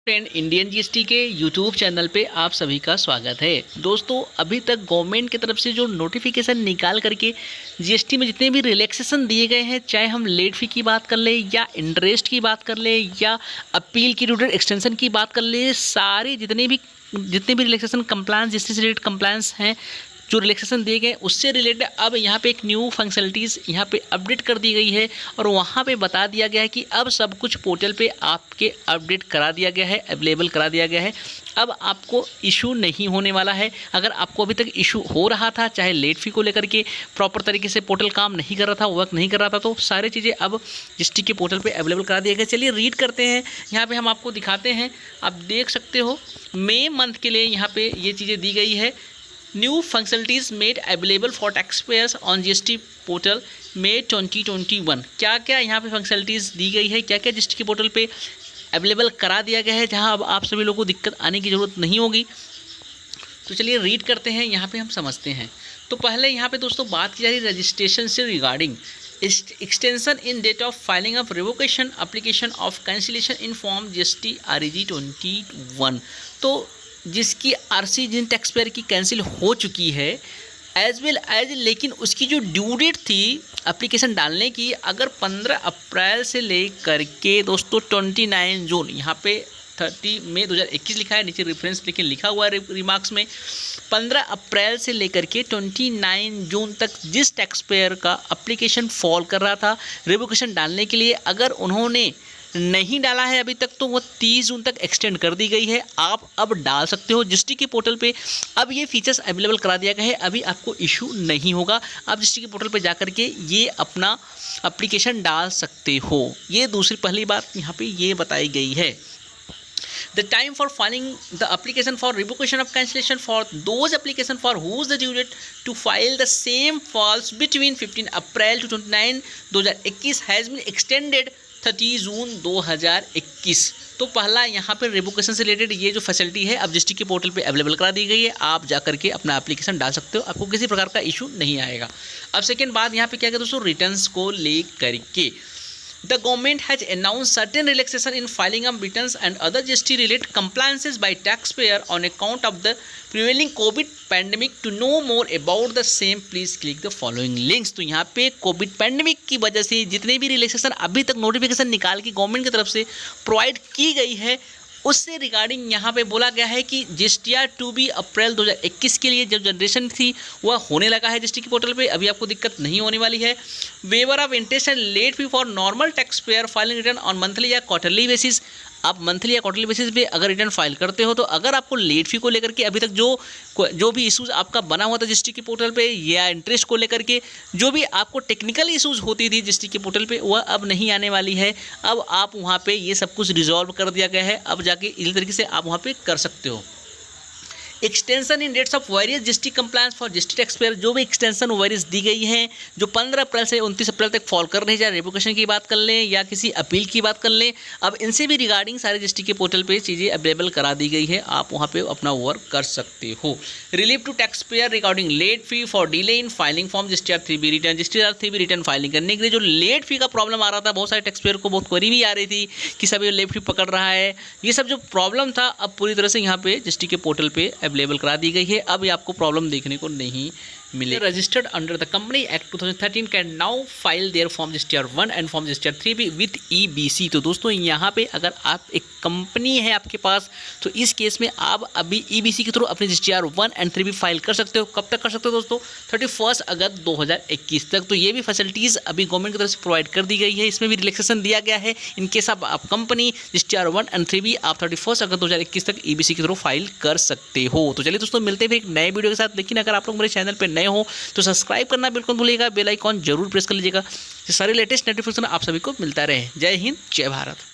Friend, Indian GST के YouTube channel पे आप सभी का स्वागत है। दोस्तों, अभी तक गवर्नमेंट की तरफ से जो नोटिफिकेशन निकाल करके जीएसटी में जितने भी रिलैक्सेशन दिए गए हैं, चाहे हम लेट फी की बात कर लें या इंटरेस्ट की बात कर लें या अपील की ड्यूरेट एक्सटेंशन की बात कर लें, सारे जितने भी रिलैक्सेशन कंप्लायंस जीएसटी से रिलेटेड कंप्लायंस हैं, जो रिलैक्सेशन दिए गए उससे रिलेटेड अब यहाँ पे एक न्यू फंक्शनलिटीज़ यहाँ पे अपडेट कर दी गई है और वहाँ पे बता दिया गया है कि अब सब कुछ पोर्टल पे आपके अपडेट करा दिया गया है, अवेलेबल करा दिया गया है। अब आपको इशू नहीं होने वाला है। अगर आपको अभी तक इशू हो रहा था, चाहे लेट फी को लेकर के प्रॉपर तरीके से पोर्टल काम नहीं कर रहा था, वर्क नहीं कर रहा था, तो सारी चीज़ें अब जीएसटी के पोर्टल पे अवेलेबल करा दिया गया। चलिए रीड करते हैं। यहाँ पे हम आपको दिखाते हैं, आप देख सकते हो मई मंथ के लिए यहाँ पे ये चीज़ें दी गई है। New functionalities made available for taxpayers on GST portal May 2021। क्या क्या यहाँ पे फंक्शनलिटीज़ दी गई है, क्या क्या जीएसटी के पोर्टल पे अवेलेबल करा दिया गया है, जहाँ अब आप सभी लोगों को दिक्कत आने की ज़रूरत नहीं होगी। तो चलिए रीड करते हैं, यहाँ पे हम समझते हैं। तो पहले यहाँ पे दोस्तों बात की जा रही है रजिस्ट्रेशन से regarding extension in date of filing of revocation application of cancellation in form GST REG 21। तो जिसकी आरसी जिन टैक्स पेयर की कैंसिल हो चुकी है एज वेल एज, लेकिन उसकी जो ड्यू डेट थी एप्लीकेशन डालने की, अगर 15 अप्रैल से लेकर के दोस्तों 29 जून, यहाँ पे 30 मई 2021 लिखा है, नीचे रेफरेंस लेकिन लिखा हुआ है रिमार्क्स में, 15 अप्रैल से लेकर के 29 जून तक जिस टैक्स पेयर का एप्लीकेशन फॉल कर रहा था रिवोकेशन डालने के लिए, अगर उन्होंने नहीं डाला है अभी तक, तो वो 30 जून तक एक्सटेंड कर दी गई है। आप अब डाल सकते हो जीएसटी के पोर्टल पे। अब ये फीचर्स अवेलेबल करा दिया गया है, अभी आपको इशू नहीं होगा। आप जीएसटी के पोर्टल पे जा करके ये अपना एप्लीकेशन डाल सकते हो। ये दूसरी पहली बात यहाँ पे ये बताई गई है। The time for filing the application for revocation of cancellation for those application for whose the due date to file the same falls between 15 April to 29 2021 has been extended 30 जून 2021। तो पहला यहाँ पर रिवोकेशन से रिलेटेड ये जो facility है अब GST के पोर्टल पे अवेलेबल करा दी गई है। आप जा करके अपना एप्लीकेशन डाल सकते हो, आपको किसी प्रकार का इशू नहीं आएगा। अब सेकेंड बात यहाँ पे क्या है दोस्तों, रिटर्न्स को ले करके The government has announced certain relaxation in filing of returns and other GST related compliances by taxpayer on account of the prevailing COVID pandemic. To know more about the same, please click the following links। तो यहाँ पे Covid pandemic की वजह से जितने भी relaxation अभी तक नोटिफिकेशन निकाल के गवर्नमेंट की तरफ से प्रोवाइड की गई है, उससे रिगार्डिंग यहाँ पे बोला गया है कि जीएसटीआर 2B अप्रैल 2021 के लिए जो जनरेशन थी वह होने लगा है जीएसटी के पोर्टल पे। अभी आपको दिक्कत नहीं होने वाली है। Waiver of interest and late fee for normal tax payer filing return on monthly या क्वार्टरली बेसिस। आप मंथली या क्वार्टरली बेसिस पे अगर रिटर्न फाइल करते हो, तो अगर आपको लेट फी को लेकर के अभी तक जो भी इशूज़ आपका बना हुआ था जीएसटी के पोर्टल पे या इंटरेस्ट को लेकर के जो भी आपको टेक्निकल इशूज़ होती थी जीएसटी के पोर्टल पे, वह अब नहीं आने वाली है। अब आप वहाँ पे ये सब कुछ रिजॉल्व कर दिया गया है। अब जाके इसी तरीके से आप वहाँ पे कर सकते हो। Extension in dates of various GST compliance for GST tax payer, जो भी एक्सटेंशन वेरियस दी गई हैं जो 15 अप्रैल से 29 अप्रैल तक फॉल कर रही है, चाहे रिवोकेशन की बात कर लें या किसी अपील की बात कर लें, अब इनसे भी रिगार्डिंग सारे जीएसटी के पोर्टल पे चीज़ें अवेलेबल करा दी गई है। आप वहाँ पे अपना वर्क कर सकते हो। Relief to tax payer regarding late fee for delay in filing form GSTR 3B return. GSTR 3B return filing करने के लिए जो लेट फी का प्रॉब्लम आ रहा था, बहुत सारे टैक्स पेयर को बहुत क्वेरी भी आ रही थी कि सब ये लेट फी पकड़ रहा है, ये सब जो प्रॉब्लम था अब पूरी तरह से यहाँ पे जीएसटी के पोर्टल पे अवेलेबल करा दी गई है। अब ये आपको प्रॉब्लम देखने को नहीं मिले। Registered under the company act 2013 can now file there form GSTR 1 and form GSTR 3B with EBC। तो दोस्तों यहाँ पे अगर आप एक कंपनी है आपके पास, तो इस केस में आप अभी EBC के थ्रू अपने जीएसटीआर 1 एंड 3B फाइल कर सकते हो। कब तक कर सकते हो दोस्तों? 31 अगस्त 2021 तक। तो ये भी फैसिलिटीज़ अभी गवर्नमेंट की तरफ से प्रोवाइड कर दी गई है। इसमें भी रिलैक्सेशन दिया गया है। इनकेस आप कंपनी जीएसटीआर 1 एंड 3B आप 31 अगस्त 2021 तक EBC के थ्रू फाइल कर सकते हो। तो चलिए दोस्तों, मिलते हैं फिर एक नए वीडियो के साथ। लेकिन अगर आप लोग मेरे चैनल पर नए हो तो सब्सक्राइब करना बिल्कुल भूलिएगा, बेल आइकॉन जरूर प्रेस कर लीजिएगा। ये सारे लेटेस्ट नोटिफिकेशन आप सभी को मिलता रहे। जय हिंद, जय भारत।